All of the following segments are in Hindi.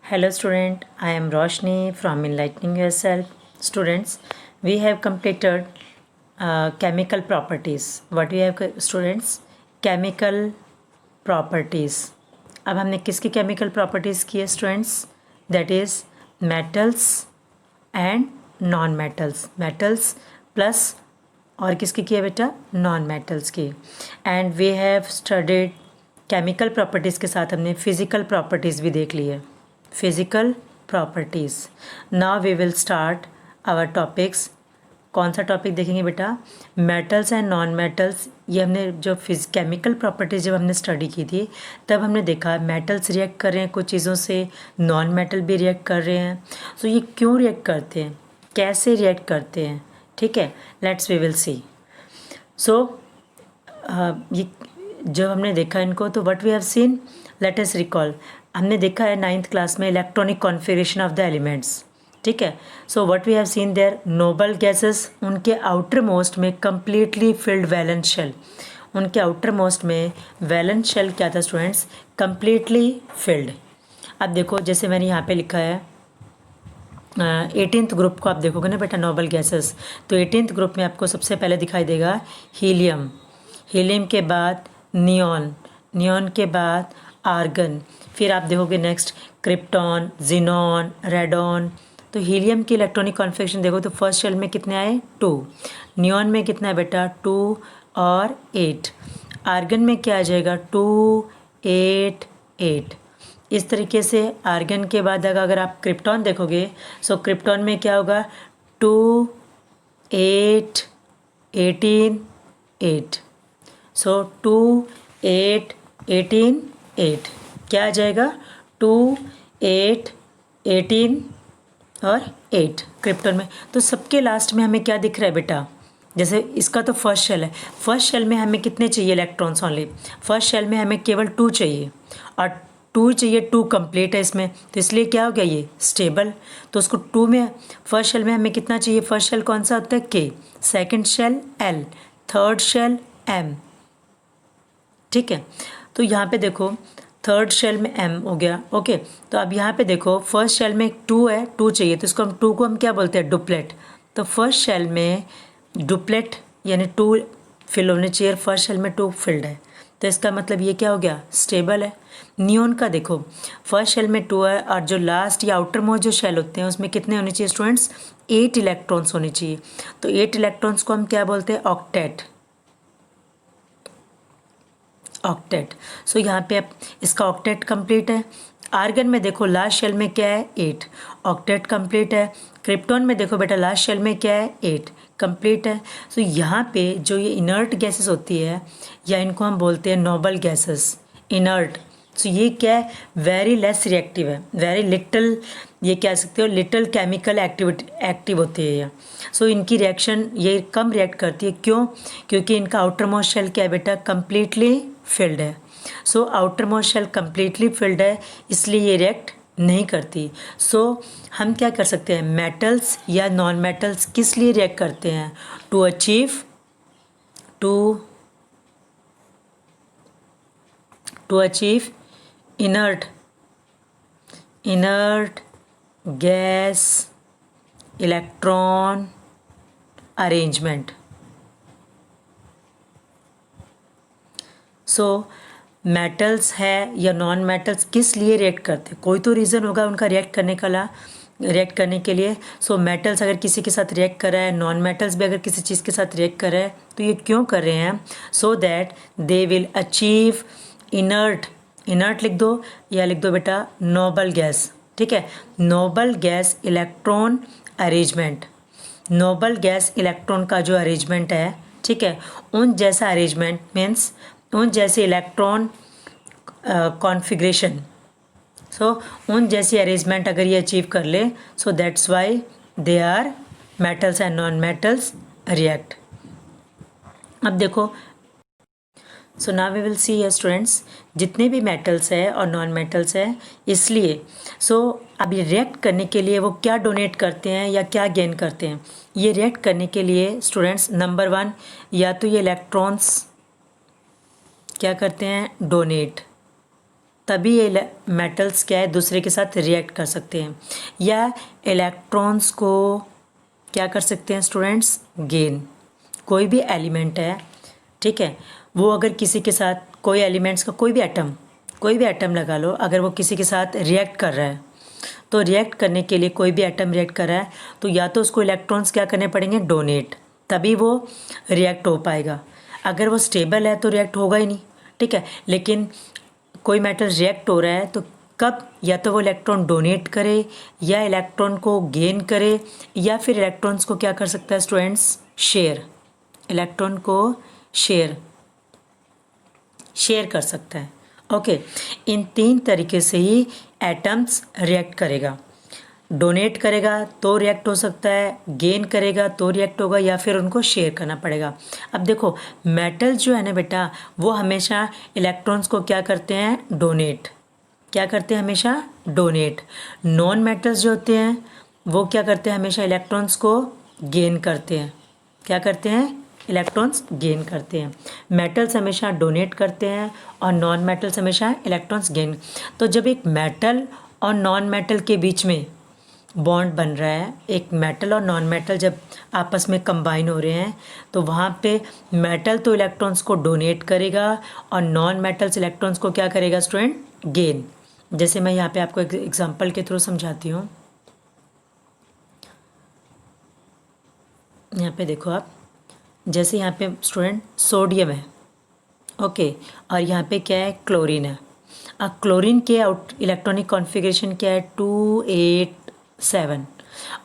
Hello student, I am Roshni from Enlightening Yourself. Students, we have completed chemical properties. What we have students? Chemical properties. अब हमने किसकी chemical properties की है students? That is metals and non-metals. Metals plus और किसकी की है बेटा? Non-metals की. And we have studied chemical properties के साथ हमने physical properties भी देख ली है. Physical properties. Now we will start our topics. कौन सा टॉपिक देखेंगे बेटा? Metals and non metals. ये हमने जो केमिकल प्रॉपर्टीज़ जब हमने स्टडी की थी तब हमने देखा मेटल्स रिएक्ट कर रहे हैं कुछ चीज़ों से, नॉन मेटल भी रिएक्ट कर रहे हैं. सो ये क्यों रिएक्ट करते हैं, कैसे रिएक्ट करते हैं, ठीक है, let's we will see. So ये जब हमने देखा इनको तो what we have seen, let us recall. हमने देखा है 9th क्लास में electronic configuration of the elements, ठीक है. So what we have seen there, noble gases, उनके आउटर मोस्ट में कम्प्लीटली फिल्ड वैलेंस शेल. उनके आउटर मोस्ट में वैलेंस शेल क्या था स्टूडेंट्स? Completely field. अब देखो जैसे मैंने यहाँ पे लिखा है 18th ग्रुप को आप देखोगे ना बेटा, नोबल गैसेस, तो 18th ग्रुप में आपको सबसे पहले दिखाई देगा हीलियम. हीलियम के बाद नियॉन, नियॉन के बाद आर्गन, फिर आप देखोगे नेक्स्ट क्रिप्टॉन, जिनॉन, रेडॉन. तो हीलियम की इलेक्ट्रॉनिक कॉन्फ़िगरेशन देखो तो फर्स्ट शेल में कितने आए? 2. नियॉन में कितना है बेटा? 2 और 8. आर्गन में क्या आ जाएगा? 2, 8, 8. इस तरीके से आर्गन के बाद अगर आप क्रिप्टॉन देखोगे सो क्रिप्टॉन में क्या होगा? 2, 8, 18, 8. सो 2, 8, 18, 8 क्या आ जाएगा? 2, 8, 18 और 8 क्रिप्टॉन में. तो सबके लास्ट में हमें क्या दिख रहा है बेटा? जैसे इसका तो फर्स्ट शेल है, फर्स्ट शेल में हमें कितने चाहिए इलेक्ट्रॉन्स? ओनली फर्स्ट शेल में हमें केवल 2 चाहिए और 2 चाहिए, 2 कंप्लीट है इसमें, तो इसलिए क्या हो गया ये? स्टेबल. तो उसको 2 में, फर्स्ट शेल में हमें कितना चाहिए? फर्स्ट शेल कौन सा होता है? K. Second shell L, third shell M, ठीक है. तो यहाँ पे देखो थर्ड शेल में M हो गया, ओके. तो अब यहाँ पे देखो फर्स्ट शेल में 2 है, 2 चाहिए, तो इसको हम 2 को हम क्या बोलते हैं? डुप्लेट. तो फर्स्ट शेल में डुप्लेट यानी 2 फिल होने चाहिए, फर्स्ट शेल में 2 फिल्ड है, तो इसका मतलब ये क्या हो गया? स्टेबल है. नियॉन का देखो फर्स्ट शेल में 2 है और जो लास्ट या आउटर मोस्ट जो शेल होते हैं उसमें कितने होने चाहिए स्टूडेंट्स? 8 इलेक्ट्रॉन्स होने चाहिए. तो 8 इलेक्ट्रॉन्स को हम क्या बोलते हैं? ऑक्टेट. ऑक्टेट. सो यहाँ पे अब इसका ऑक्टेट कंप्लीट है. आर्गन में देखो लास्ट शेल में क्या है? 8, ऑक्टेट कंप्लीट है. क्रिप्टॉन में देखो बेटा लास्ट शेल में क्या है? 8, कंप्लीट है. सो यहाँ पे जो ये इनर्ट गैसेस होती है या इनको हम बोलते हैं नोबल गैसेस, इनर्ट. सो ये क्या है? वेरी लेस रिएक्टिव है, वेरी लिटल, ये कह सकते हो लिटल केमिकल एक्टिव होती है ये. सो इनकी रिएक्शन ये कम रिएक्ट करती है. क्यों? क्योंकि इनका आउटर मोस्ट शेल क्या है बेटा? कम्प्लीटली फिल्ड है. So outer most shell completely filled है, इसलिए ये रिएक्ट नहीं करती. सो हम क्या कर सकते हैं? मेटल्स या नॉन मेटल्स किस लिए रिएक्ट करते हैं? To achieve inert gas electron arrangement. So metals है या नॉन मेटल्स किस लिए रिएक्ट करते हैं? कोई तो रीज़न होगा उनका रिएक्ट करने के लिए. सो मेटल्स अगर किसी के साथ रिएक्ट कर रहा है, नॉन मेटल्स भी अगर किसी चीज़ के साथ रिएक्ट कर रहा है, तो ये क्यों कर रहे हैं? So that they will achieve inert. Inert लिख दो या लिख दो बेटा नोबल गैस, ठीक है. Nobel gas electron arrangement. Nobel gas electron का जो अरेंजमेंट है, ठीक है, उन जैसा अरेंजमेंट मीन्स उन जैसे इलेक्ट्रॉन कॉन्फ़िगरेशन. सो उन जैसी अरेंजमेंट अगर ये अचीव कर ले, so that's why they are metals and non metals react. अब देखो so now we will see ये स्टूडेंट्स जितने भी मेटल्स है और नॉन मेटल्स है, इसलिए सो अब ये रिएक्ट करने के लिए वो क्या डोनेट करते हैं या क्या गेन करते हैं? ये रिएक्ट करने के लिए स्टूडेंट्स नंबर 1 या तो ये इलेक्ट्रॉन्स क्या करते हैं? डोनेट. तभी ये मेटल्स क्या है दूसरे के साथ रिएक्ट कर सकते हैं, या इलेक्ट्रॉन्स को क्या कर सकते हैं स्टूडेंट्स, गेन। कोई भी एलिमेंट है, ठीक है, वो अगर किसी के साथ, कोई एलिमेंट्स का कोई भी एटम लगा लो, अगर वो किसी के साथ रिएक्ट कर रहा है, तो रिएक्ट करने के लिए कोई भी एटम रिएक्ट कर रहा है तो या तो उसको इलेक्ट्रॉन्स क्या करने पड़ेंगे, डोनेट, तभी वो रिएक्ट हो पाएगा। अगर वो स्टेबल है तो रिएक्ट होगा ही नहीं, ठीक है। लेकिन कोई मेटल रिएक्ट हो रहा है तो कब, या तो वो इलेक्ट्रॉन डोनेट करे, या इलेक्ट्रॉन को गेन करे, या फिर इलेक्ट्रॉन्स को क्या कर सकता है स्टूडेंट्स, शेयर, इलेक्ट्रॉन को शेयर कर सकता है। ओके, इन 3 तरीके से ही एटम्स रिएक्ट करेगा। डोनेट करेगा तो रिएक्ट हो सकता है, गेन करेगा तो रिएक्ट होगा, या फिर उनको शेयर करना पड़ेगा। अब देखो मेटल जो है ना बेटा, वो हमेशा इलेक्ट्रॉन्स को क्या करते हैं, डोनेट, क्या करते हैं हमेशा, डोनेट। नॉन मेटल्स जो होते हैं वो क्या करते हैं, हमेशा इलेक्ट्रॉन्स को गेन करते हैं। क्या करते हैं, इलेक्ट्रॉन्स गेन करते हैं। मेटल्स हमेशा डोनेट करते हैं और नॉन मेटल्स हमेशा इलेक्ट्रॉन्स गेन। तो जब एक मेटल और नॉन मेटल के बीच में बॉन्ड बन रहा है, एक मेटल और नॉन मेटल जब आपस में कंबाइन हो रहे हैं, तो वहाँ पे मेटल तो इलेक्ट्रॉन्स को डोनेट करेगा और नॉन मेटल्स इलेक्ट्रॉन्स को क्या करेगा स्टूडेंट, गेन। जैसे मैं यहाँ पे आपको एक एग्जांपल के थ्रू समझाती हूँ। यहाँ पे देखो आप, जैसे यहाँ पे स्टूडेंट सोडियम है, ओके, और यहाँ पे क्या है, क्लोरीन है। अब क्लोरीन के इलेक्ट्रॉनिक कॉन्फ़िगरेशन क्या है, 287,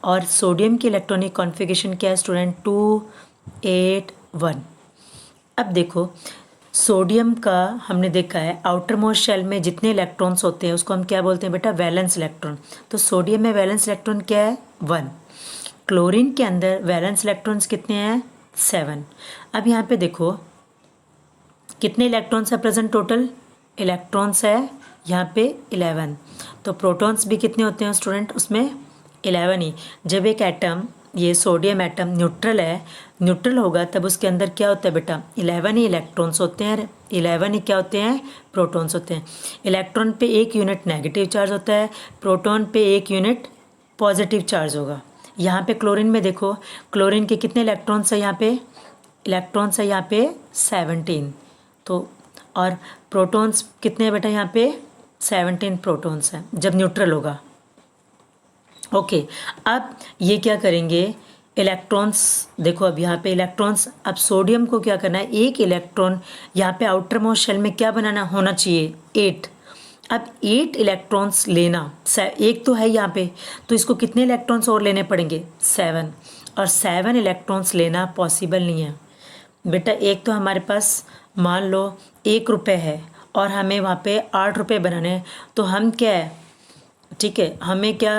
और सोडियम की इलेक्ट्रॉनिक कॉन्फ़िगरेशन क्या है स्टूडेंट, 281। अब देखो सोडियम का हमने देखा है आउटर मोस्ट शेल में जितने इलेक्ट्रॉन्स होते हैं उसको हम क्या बोलते हैं बेटा, वैलेंस इलेक्ट्रॉन। तो सोडियम में वैलेंस इलेक्ट्रॉन क्या है, 1। क्लोरीन के अंदर वैलेंस इलेक्ट्रॉन्स कितने हैं, 7। अब यहाँ पे देखो कितने इलेक्ट्रॉन्स है प्रेजेंट, टोटल इलेक्ट्रॉन्स है यहाँ पे 11। तो प्रोटॉन्स भी कितने होते हैं स्टूडेंट, उसमें 11 ही। जब एक एटम, ये सोडियम एटम न्यूट्रल है, न्यूट्रल होगा तब उसके अंदर क्या होता है बेटा, 11 ही इलेक्ट्रॉन्स होते हैं, 11 ही क्या होते हैं, प्रोटॉन्स होते हैं। इलेक्ट्रॉन पे 1 यूनिट नेगेटिव चार्ज होता है, प्रोटॉन पे 1 यूनिट पॉजिटिव चार्ज होगा। यहाँ पे क्लोरीन में देखो, क्लोरीन के कितने इलेक्ट्रॉन्स है यहाँ पे, इलेक्ट्रॉन्स है यहाँ पे 17। तो और प्रोटॉन्स कितने हैं बेटा, यहाँ पे 17 प्रोटॉन्स हैं जब न्यूट्रल होगा। ओके, अब ये क्या करेंगे, इलेक्ट्रॉन्स देखो, अब यहाँ पे इलेक्ट्रॉन्स, अब सोडियम को क्या करना है, एक इलेक्ट्रॉन यहाँ पे आउटर मोस्ट शेल में क्या बनाना होना चाहिए, 8। अब 8 इलेक्ट्रॉन्स लेना, एक तो है यहाँ पे, तो इसको कितने इलेक्ट्रॉन्स और लेने पड़ेंगे, 7। और 7 इलेक्ट्रॉन्स लेना पॉसिबल नहीं है बेटा। एक तो हमारे पास मान लो 1 रुपये है और हमें वहाँ पे 8 रुपये बनाने हैं, तो हम क्या है, ठीक है, हमें क्या,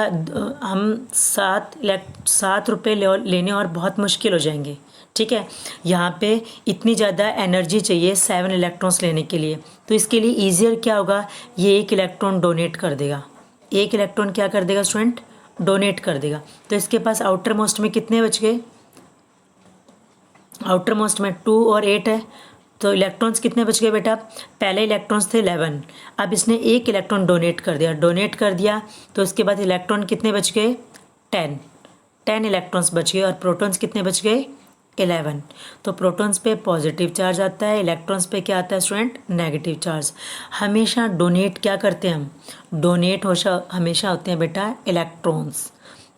हम 7 रुपये लेने और बहुत मुश्किल हो जाएंगे, ठीक है। यहाँ पे इतनी ज़्यादा एनर्जी चाहिए 7 इलेक्ट्रॉन्स लेने के लिए, तो इसके लिए ईजियर क्या होगा, ये 1 इलेक्ट्रॉन डोनेट कर देगा। 1 इलेक्ट्रॉन क्या कर देगा स्टूडेंट, डोनेट कर देगा। तो इसके पास आउटर मोस्ट में कितने बच गए, आउटर मोस्ट में 2 और 8 है, तो इलेक्ट्रॉन्स कितने बच गए बेटा, पहले इलेक्ट्रॉन्स थे 11, अब इसने 1 इलेक्ट्रॉन डोनेट कर दिया, तो उसके बाद इलेक्ट्रॉन कितने बच गए, 10 इलेक्ट्रॉन्स बच गए, और प्रोटॉन्स कितने बच गए, 11। तो प्रोटॉन्स पे पॉजिटिव चार्ज आता है, इलेक्ट्रॉन्स पे क्या आता है स्टूडेंट, नेगेटिव चार्ज। हमेशा डोनेट क्या करते हैं हम, डोनेट हमेशा होते हैं बेटा इलेक्ट्रॉन्स।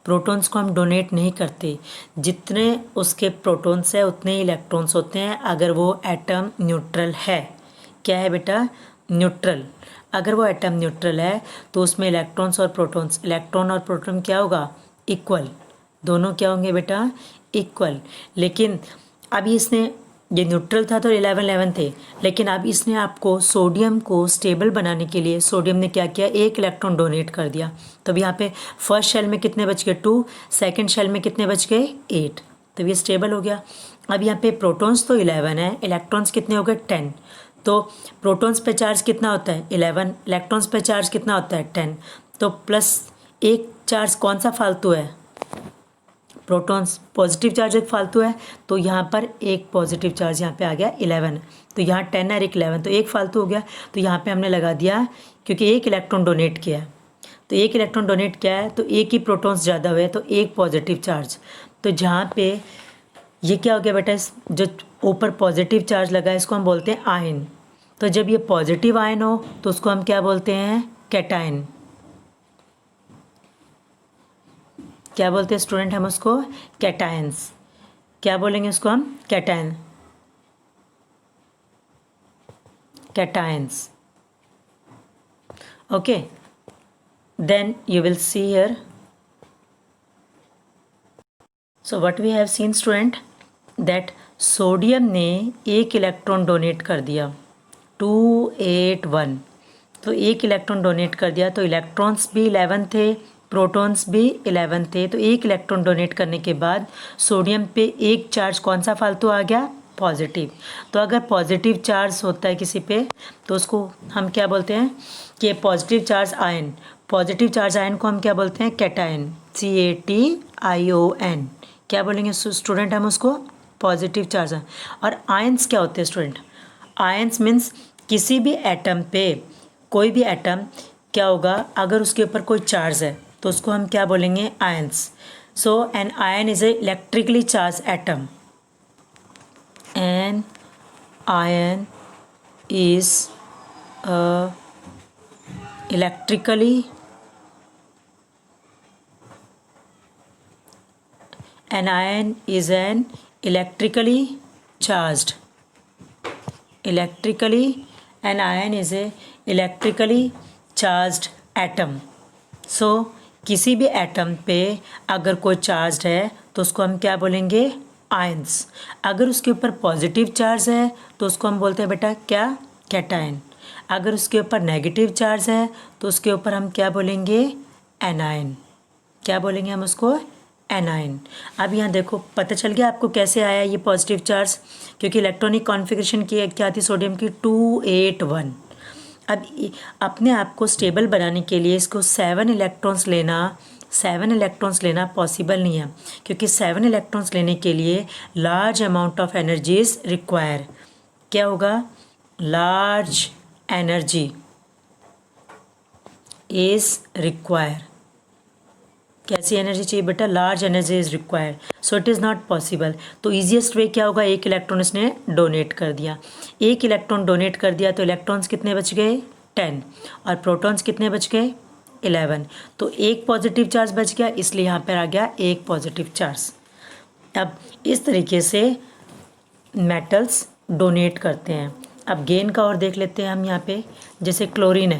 प्रोटॉन्स को हम डोनेट नहीं करते, जितने उसके प्रोटॉन्स है उतने ही इलेक्ट्रॉन्स होते हैं, अगर वो एटम न्यूट्रल है। क्या है बेटा, न्यूट्रल। अगर वो एटम न्यूट्रल है तो उसमें इलेक्ट्रॉन्स और प्रोटॉन्स, इलेक्ट्रॉन और प्रोटॉन क्या होगा, इक्वल, दोनों क्या होंगे बेटा, इक्वल। लेकिन अभी इसने, ये न्यूट्रल था तो 11 थे, लेकिन अब इसने आपको सोडियम को स्टेबल बनाने के लिए सोडियम ने क्या किया, 1 इलेक्ट्रॉन डोनेट कर दिया। तो अब यहाँ पे फर्स्ट शेल में कितने बच गए, 2, सेकंड शेल में कितने बच गए, 8, तो ये स्टेबल हो गया। अब यहाँ पे प्रोटॉन्स तो 11 है, इलेक्ट्रॉन्स कितने हो गए, 10। तो प्रोटॉन्स पे चार्ज कितना होता है, 11, इलेक्ट्रॉन्स पे चार्ज कितना होता है, 10। तो प्लस 1 चार्ज कौन सा फालतू है, प्रोटॉन्स पॉजिटिव चार्ज एक फालतू है, तो यहाँ पर एक पॉजिटिव चार्ज यहाँ पे आ गया 11, तो यहाँ 10 और एक 11, तो एक फालतू हो गया, तो यहाँ पे हमने लगा दिया क्योंकि एक इलेक्ट्रॉन डोनेट किया है, तो एक इलेक्ट्रॉन डोनेट किया है तो एक ही प्रोटॉन्स ज़्यादा हुए तो एक पॉजिटिव चार्ज। तो जहाँ पे ये क्या हो गया बेटा, जो ऊपर पॉजिटिव चार्ज लगा है इसको हम बोलते हैं आयन। तो जब ये पॉजिटिव आयन हो तो उसको हम क्या बोलते हैं, कैटायन। क्या बोलते हैं स्टूडेंट हम उसको, कैटायंस। क्या बोलेंगे उसको हम, cation, cations. Okay, then you will see here, so what we have seen student, that sodium ने एक इलेक्ट्रॉन डोनेट कर दिया 281, तो एक इलेक्ट्रॉन डोनेट कर दिया, तो इलेक्ट्रॉन्स भी 11 थे, प्रोटॉन्स भी 11 थे, तो एक इलेक्ट्रॉन डोनेट करने के बाद सोडियम पे एक चार्ज कौन सा फालतू आ गया, पॉजिटिव। तो अगर पॉजिटिव चार्ज होता है किसी पे तो उसको हम क्या बोलते हैं कि positive charge ion, positive charge ion को हम क्या बोलते हैं, कैटायन, CATION। क्या बोलेंगे स्टूडेंट हम उसको, पॉजिटिव चार्ज। और आयंस क्या होते हैं स्टूडेंट, आयंस मीन्स किसी भी एटम पे, कोई भी एटम क्या होगा, अगर उसके ऊपर कोई चार्ज है तो उसको हम क्या बोलेंगे, ions. So an ion is a electrically charged atom, an ion is electrically, an ion is an electrically charged, an ion is a electrically charged atom। so किसी भी एटम पे अगर कोई चार्ज है तो उसको हम क्या बोलेंगे, आयंस। अगर उसके ऊपर पॉजिटिव चार्ज है तो उसको हम बोलते हैं बेटा क्या, कैटायन। अगर उसके ऊपर नेगेटिव चार्ज है तो उसके ऊपर हम क्या बोलेंगे, एनायन। क्या बोलेंगे हम उसको, एनायन। अब यहाँ देखो पता चल गया आपको कैसे आया ये पॉजिटिव चार्ज, क्योंकि इलेक्ट्रॉनिक कॉन्फ़िगरेशन की क्या थी सोडियम की, 281। अब अपने आप को स्टेबल बनाने के लिए इसको 7 इलेक्ट्रॉन्स लेना पॉसिबल नहीं है, क्योंकि 7 इलेक्ट्रॉन्स लेने के लिए large amount of energy is require. क्या होगा, लार्ज एनर्जी इज़ रिक्वायर। कैसी एनर्जी चाहिए बेटा, large energy is required, so it is not possible. तो ईजिएस्ट वे क्या होगा, एक इलेक्ट्रॉन इसने डोनेट कर दिया, एक इलेक्ट्रॉन डोनेट कर दिया तो इलेक्ट्रॉन्स कितने बच गए, 10, और प्रोटॉन्स कितने बच गए, 11। तो एक पॉजिटिव चार्ज बच गया, इसलिए यहाँ पर आ गया एक पॉजिटिव चार्ज। अब इस तरीके से मेटल्स डोनेट करते हैं। अब गेन का और देख लेते हैं हम यहाँ पे, जैसे क्लोरीन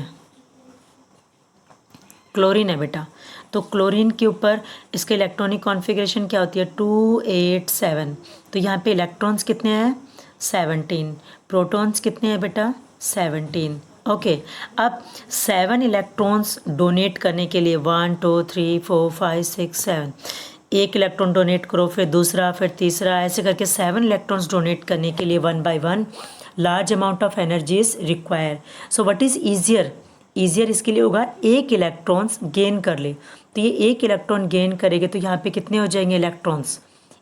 है बेटा, तो क्लोरीन के ऊपर इसके इलेक्ट्रॉनिक कॉन्फ़िगरेशन क्या होती है, 287। तो यहाँ पे इलेक्ट्रॉन्स कितने हैं, 17, प्रोटॉन्स कितने हैं बेटा, 17। ओके, अब 7 इलेक्ट्रॉन्स डोनेट करने के लिए 1 2 3 4 5 6 7, एक इलेक्ट्रॉन डोनेट करो, फिर दूसरा, फिर तीसरा, ऐसे करके 7 इलेक्ट्रॉन्स डोनेट करने के लिए 1 by 1 large amount of energy is require. So what is easier इसके लिए होगा, एक इलेक्ट्रॉन्स गेन कर ले, तो ये एक इलेक्ट्रॉन गेन करेंगे तो यहाँ पे कितने हो जाएंगे इलेक्ट्रॉन्स,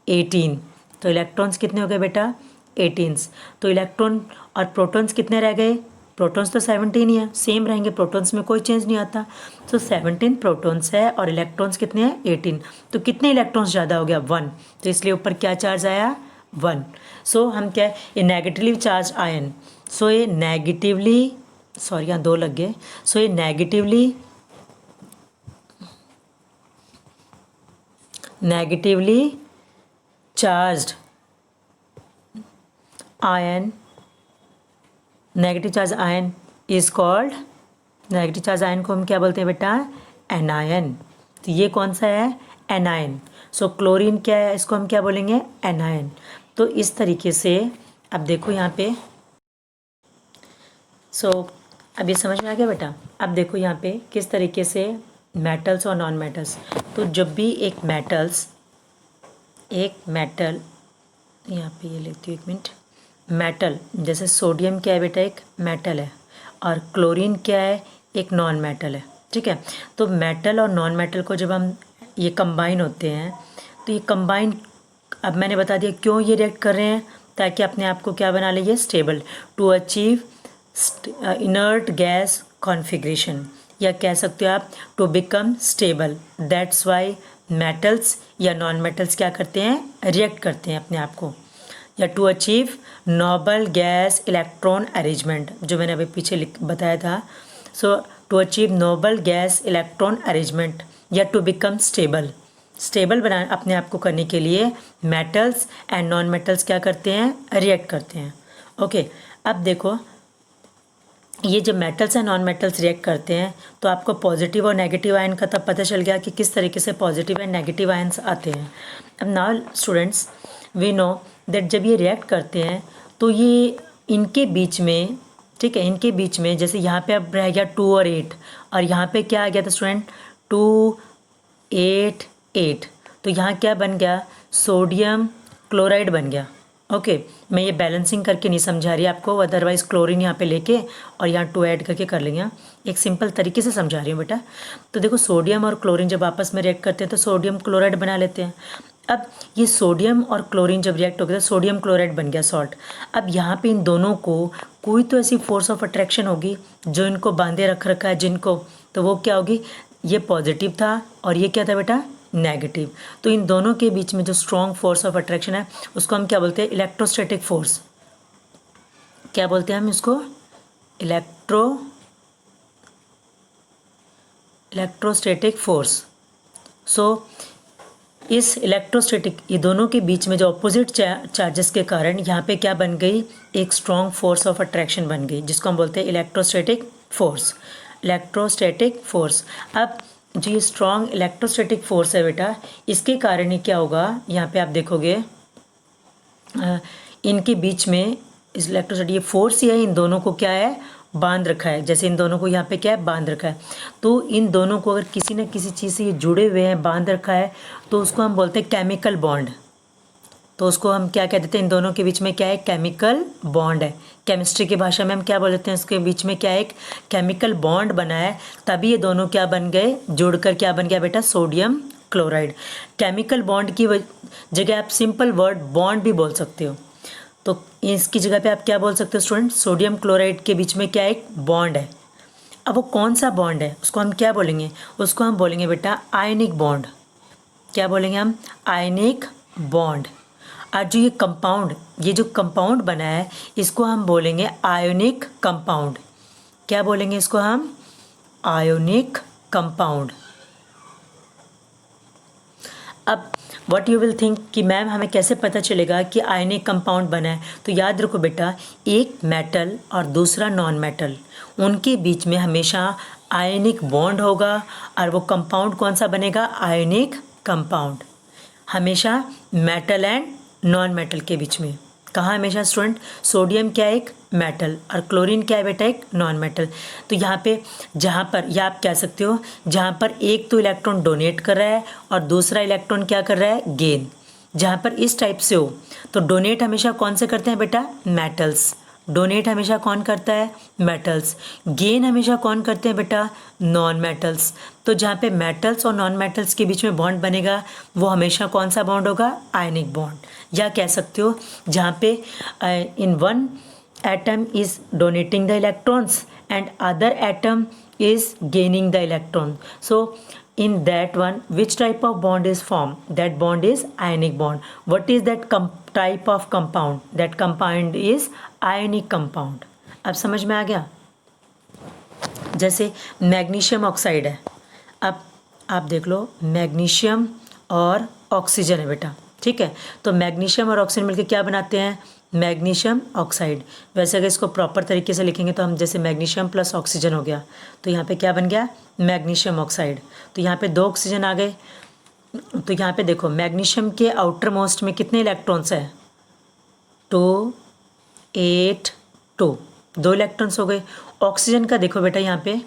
18। तो इलेक्ट्रॉन्स कितने हो गए बेटा, 18। तो इलेक्ट्रॉन और प्रोटॉन्स कितने रह गए, प्रोटॉन्स तो 17 ही है, सेम रहेंगे, प्रोटॉन्स में कोई चेंज नहीं आता। तो 17 प्रोटॉन्स है और इलेक्ट्रॉन्स कितने हैं, 18। तो कितने इलेक्ट्रॉन्स ज़्यादा हो गया, 1, तो इसलिए ऊपर क्या चार्ज आया, 1। सो हम क्या, ये नेगेटिवली चार्ज आयन, सो ये नेगेटिवली, सॉरी यहाँ 2 लग गए, सो ये negatively charged ion, negative charge ion is called, negative charge ion को हम क्या बोलते हैं बेटा, एनायन। तो ये कौन सा है, एनायन। सो क्लोरीन क्या है, इसको हम क्या बोलेंगे, एनायन। तो इस तरीके से अब देखो यहाँ पे, अब ये समझ में आ गया बेटा। अब देखो यहाँ पे किस तरीके से मेटल्स और नॉन मेटल्स, तो जब भी एक मेटल, यहाँ पे ये लेती हूँ, एक मिनट, मेटल जैसे सोडियम क्या है बेटा, एक मेटल है, और क्लोरीन क्या है, एक नॉन मेटल है, ठीक है। तो मेटल और नॉन मेटल को जब हम ये कंबाइन होते हैं तो ये कंबाइन, अब मैंने बता दिया क्यों ये रिएक्ट कर रहे हैं, ताकि अपने आप को क्या बना लीजिए, stable, to achieve inert gas configuration, या कह सकते हो आप to become stable. That's why metals या नॉन मेटल्स क्या करते हैं, रिएक्ट करते हैं अपने आप को। या to achieve noble gas electron arrangement, जो मैंने अभी पीछे बताया था। So to achieve noble gas electron arrangement या टू बिकम स्टेबल, स्टेबल बना अपने आप को करने के लिए मेटल्स एंड नॉन मेटल्स क्या करते हैं, रिएक्ट करते हैं। ओके, अब देखो ये जब metals and non metals react करते हैं तो आपको पॉजिटिव और नेगेटिव आयन का तब पता चल गया कि किस तरीके से पॉजिटिव एंड नेगेटिव आयन्स आते हैं। अब now students we know that जब ये रिएक्ट करते हैं तो ये इनके बीच में, ठीक है, इनके बीच में जैसे यहाँ पे अब रह गया 2 और 8 और यहाँ पे क्या आ गया था स्टूडेंट 2 8 8, तो यहाँ क्या बन गया, सोडियम क्लोराइड बन गया। ओके, मैं ये बैलेंसिंग करके नहीं समझा रही आपको, अदरवाइज़ क्लोरीन यहाँ पे लेके और यहाँ 2 ऐड करके कर लेंगे, एक सिंपल तरीके से समझा रही हूँ बेटा। तो देखो सोडियम और क्लोरीन जब आपस में रिएक्ट करते हैं तो सोडियम क्लोराइड बना लेते हैं। अब ये सोडियम और क्लोरीन जब रिएक्ट हो गया तो सोडियम क्लोराइड बन गया सॉल्ट। अब यहाँ पे इन दोनों को कोई तो ऐसी फोर्स ऑफ अट्रैक्शन होगी जो इनको बांधे रख रखा है जिनको, तो वो क्या होगी, ये पॉजिटिव था और ये क्या था बेटा, नेगेटिव। तो इन दोनों के बीच में जो स्ट्रॉन्ग फोर्स ऑफ अट्रैक्शन है उसको हम क्या बोलते हैं, इलेक्ट्रोस्टैटिक फोर्स। क्या बोलते हैं हम इसको, इलेक्ट्रोस्टैटिक फोर्स। सो इस इलेक्ट्रोस्टैटिक, ये दोनों के बीच में जो अपोजिट चार्जेस के कारण यहाँ पे क्या बन गई, एक स्ट्रॉन्ग फोर्स ऑफ अट्रैक्शन बन गई, जिसको हम बोलते हैं इलेक्ट्रोस्टैटिक फोर्स। इलेक्ट्रोस्टैटिक फोर्स, अब जो ये स्ट्रॉन्ग इलेक्ट्रोस्टैटिक फोर्स है बेटा, इसके कारण ही क्या होगा, यहाँ पे आप देखोगे इनके बीच में इस इलेक्ट्रोस्टैटिक ये फोर्स ही है, इन दोनों को क्या है, बांध रखा है। जैसे इन दोनों को यहाँ पे क्या है, बांध रखा है। तो इन दोनों को अगर किसी न किसी चीज़ से ये जुड़े हुए हैं, बांध रखा है, तो उसको हम बोलते हैं केमिकल बॉन्ड। तो उसको हम क्या कह देते हैं, इन दोनों के बीच में क्या है, केमिकल बॉन्ड है। केमिस्ट्री की भाषा में हम क्या बोल देते हैं, इसके बीच में क्या है, एक केमिकल बॉन्ड बना है, तभी ये दोनों क्या बन गए, जुड़कर क्या बन गया बेटा, सोडियम क्लोराइड। केमिकल बॉन्ड की जगह आप सिंपल वर्ड बॉन्ड भी बोल सकते हो। तो इसकी जगह पे आप क्या बोल सकते हो स्टूडेंट, सोडियम क्लोराइड के बीच में क्या एक बॉन्ड है। अब वो कौन सा बॉन्ड है, उसको हम क्या बोलेंगे, उसको हम बोलेंगे बेटा आयनिक बॉन्ड। क्या बोलेंगे हम, आयनिक बॉन्ड। और जो ये कंपाउंड, ये जो कंपाउंड बना है इसको हम बोलेंगे आयोनिक कंपाउंड। क्या बोलेंगे इसको हम, आयोनिक कंपाउंड। अब व्हाट यू विल थिंक कि मैम हमें कैसे पता चलेगा कि आयनिक कंपाउंड बना है, तो याद रखो बेटा, एक मेटल और दूसरा नॉन मेटल, उनके बीच में हमेशा आयनिक बॉन्ड होगा और वो कंपाउंड कौन सा बनेगा, आयनिक कंपाउंड। हमेशा मेटल एंड नॉन मेटल के बीच में, कहाँ हमेशा स्टूडेंट, सोडियम क्या है, एक मेटल, और क्लोरीन क्या है बेटा, एक नॉन मेटल। तो यहाँ पे जहाँ पर, या आप कह सकते हो जहाँ पर एक तो इलेक्ट्रॉन डोनेट कर रहा है और दूसरा इलेक्ट्रॉन क्या कर रहा है, गेन, जहाँ पर इस टाइप से हो, तो डोनेट हमेशा कौन से करते हैं बेटा, मेटल्स। डोनेट हमेशा कौन करता है, मेटल्स। गेन हमेशा कौन करते हैं बेटा, नॉन मेटल्स। तो जहाँ पे मेटल्स और नॉन मेटल्स के बीच में बॉन्ड बनेगा वो हमेशा कौन सा बॉन्ड होगा, आयनिक बॉन्ड। या कह सकते हो जहाँ पे in one atom is donating the electrons and other atom is gaining the electron. So in that one, which type of bond is formed? That bond is ionic bond. What is that type of compound? That compound is ionic compound. अब समझ में आ गया। जैसे मैग्नीशियम ऑक्साइड है, अब आप देख लो मैग्नीशियम और ऑक्सीजन है बेटा, ठीक है। तो मैग्नीशियम और ऑक्सीजन मिलकर क्या बनाते हैं, मैग्नीशियम ऑक्साइड। वैसे अगर इसको प्रॉपर तरीके से लिखेंगे तो हम जैसे मैग्नीशियम प्लस ऑक्सीजन हो गया, तो यहाँ पे क्या बन गया, मैग्नीशियम ऑक्साइड। तो यहाँ पे 2 ऑक्सीजन आ गए। तो यहाँ पे देखो मैग्नीशियम के आउटर मोस्ट में कितने इलेक्ट्रॉन्स है, 2 8 2, 2 इलेक्ट्रॉन्स हो गए। ऑक्सीजन का देखो बेटा, यहाँ पे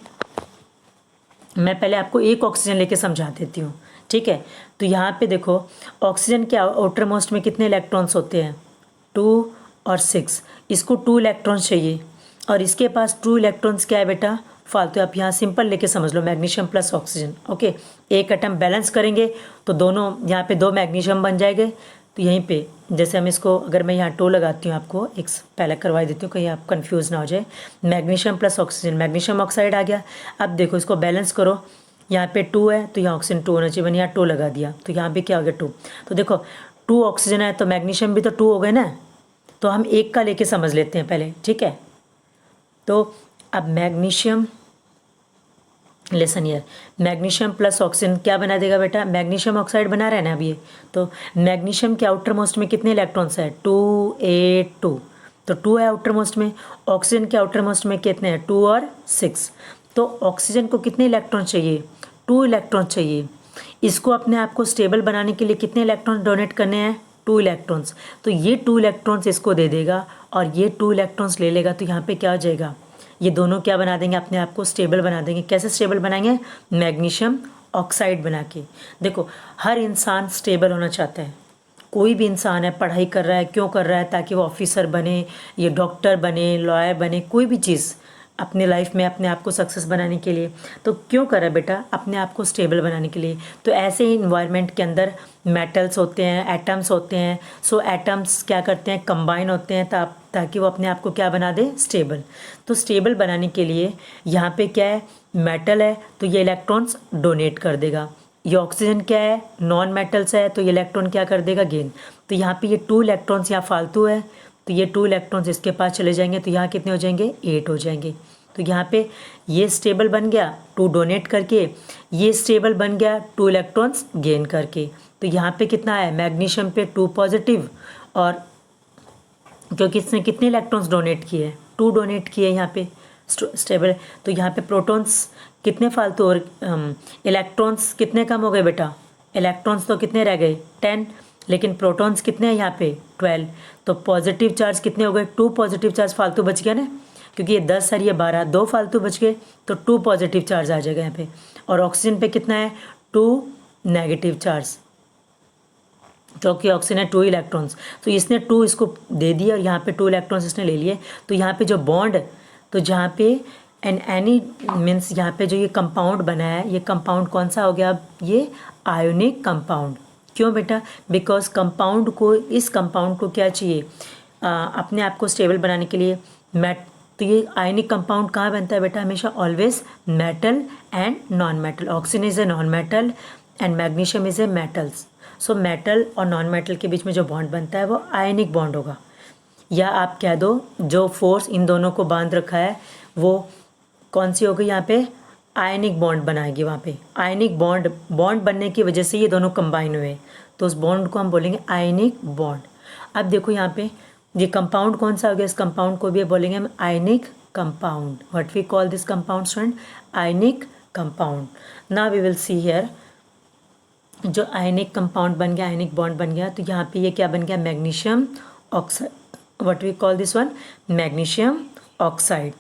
मैं पहले आपको एक ऑक्सीजन लेके समझा देती हूँ, ठीक है। तो यहाँ पे देखो ऑक्सीजन के आउटर मोस्ट में कितने इलेक्ट्रॉन्स होते हैं, 2 और 6। इसको 2 इलेक्ट्रॉन्स चाहिए और इसके पास 2 इलेक्ट्रॉन्स क्या है बेटा, फालतू आप यहाँ सिंपल लेके समझ लो, मैग्नीशियम प्लस ऑक्सीजन। ओके, एक एटम बैलेंस करेंगे तो दोनों यहाँ पे 2 मैग्नीशियम बन जाएंगे। तो यहीं पे जैसे हम इसको, अगर मैं यहाँ टो लगाती हूँ, आपको एक पहले करवा देती हूँ कहीं आप कंफ्यूज ना हो जाए। Magnesium plus oxygen, magnesium oxide आ गया। अब देखो इसको बैलेंस करो, यहाँ पे 2 है तो यहाँ ऑक्सीजन 2 होना चाहिए, मैंने यहाँ 2 लगा दिया तो यहाँ पे क्या हो गया 2। तो देखो 2 ऑक्सीजन है तो मैग्नीशियम भी तो 2 हो गए ना, तो हम एक का लेके समझ लेते हैं पहले, ठीक है। तो अब magnesium, lesson year, magnesium plus oxygen क्या बना देगा बेटा, मैग्नीशियम ऑक्साइड बना रहा है ना अभी ये। तो मैग्नीशियम के आउटर मोस्ट में कितने इलेक्ट्रॉन्स है, 2 8 2, तो 2 है आउटर मोस्ट में। ऑक्सीजन के आउटर मोस्ट में कितने हैं, 2 और 6। तो ऑक्सीजन को कितने इलेक्ट्रॉन चाहिए, 2 इलेक्ट्रॉन चाहिए। इसको अपने आप को स्टेबल बनाने के लिए कितने इलेक्ट्रॉन डोनेट करने हैं, 2 इलेक्ट्रॉन्स। तो ये 2 इलेक्ट्रॉन्स इसको दे देगा और ये 2 इलेक्ट्रॉन्स ले लेगा, तो यहाँ पे क्या हो जाएगा, ये दोनों क्या बना देंगे, अपने आप को स्टेबल बना देंगे। कैसे स्टेबल बनाएंगे, मैग्नीशियम ऑक्साइड बना के। देखो हर इंसान स्टेबल होना चाहता है, कोई भी इंसान है, पढ़ाई कर रहा है, क्यों कर रहा है, ताकि वो ऑफिसर बने, ये डॉक्टर बने, लॉयर बने, कोई भी चीज़ अपने लाइफ में अपने आप को सक्सेस बनाने के लिए। तो क्यों कर रहा है बेटा, अपने आप को स्टेबल बनाने के लिए। तो ऐसे ही इन्वायरमेंट के अंदर मेटल्स होते हैं, एटम्स होते हैं। सो एटम्स क्या करते हैं, कंबाइन होते हैं ताकि वो अपने आप को क्या बना दे, स्टेबल। तो स्टेबल बनाने के लिए यहाँ पे क्या है, मेटल है तो ये इलेक्ट्रॉन्स डोनेट कर देगा। ये ऑक्सीजन क्या है, नॉन मेटल्स है तो ये इलेक्ट्रॉन क्या कर देगा, गेन। तो यहाँ पे ये 2 इलेक्ट्रॉन्स यहाँ फालतू है तो ये 2 इलेक्ट्रॉन्स इसके पास चले जाएंगे, तो यहाँ कितने हो जाएंगे, 8 हो जाएंगे। तो यहाँ पे ये स्टेबल बन गया 2 डोनेट करके, ये स्टेबल बन गया 2 इलेक्ट्रॉन्स गेन करके। तो यहाँ पे कितना है, मैग्नीशियम पे 2 पॉजिटिव, और क्योंकि इसने कितने इलेक्ट्रॉन्स डोनेट किए, 2 डोनेट किए यहाँ पे स्टेबल। तो यहाँ पे प्रोटॉन्स कितने फालतू और इलेक्ट्रॉन्स कितने कम हो गए बेटा, इलेक्ट्रॉन्स तो कितने रह गए 10, लेकिन प्रोटॉन्स कितने हैं यहाँ पे 12। तो पॉजिटिव चार्ज कितने हो गए, 2 पॉजिटिव चार्ज फालतू बच गया ना, क्योंकि ये 10 और ये 12, 2 फालतू बच गए तो 2 पॉजिटिव चार्ज आ जाएगा यहाँ पे। और ऑक्सीजन पे कितना है, 2 नेगेटिव चार्ज, क्योंकि ऑक्सीजन है 2 इलेक्ट्रॉन्स। तो इसने 2 इसको दे दिए और यहाँ पे 2 इलेक्ट्रॉन्स इसने ले लिए। तो यहाँ पे जो बॉन्ड, तो जहाँ पे एनी मीन्स यहाँ पे जो ये कंपाउंड बना है, ये कंपाउंड कौन सा हो गया, अब ये आयोनिक कंपाउंड। क्यों बेटा, बिकॉज कंपाउंड को, इस कंपाउंड को क्या चाहिए, अपने आप को स्टेबल बनाने के लिए तो ये आयनिक कंपाउंड कहाँ बनता है बेटा, हमेशा always metal and non metal. Oxygen is a non metal and magnesium is a metals. So metal और नॉन मेटल के बीच में जो बॉन्ड बनता है वो आयनिक बॉन्ड होगा, या आप कह दो जो फोर्स इन दोनों को बांध रखा है वो कौन सी होगी, यहाँ पे आयनिक बॉन्ड बनाएगी। वहाँ पे आयनिक बॉन्ड बनने की वजह से ये दोनों कंबाइन हुए, तो उस बॉन्ड को हम बोलेंगे आयनिक बॉन्ड। अब देखो यहाँ पे ये कंपाउंड कौन सा हो गया, इस कंपाउंड को भी बोलेंगे हम ionic compound. What we call this compound student, ionic compound. Now we will see here, जो आयनिक कंपाउंड बन गया, आयनिक बॉन्ड बन गया, तो यहाँ पे ये क्या बन गया, magnesium oxide. What we call this one, magnesium oxide.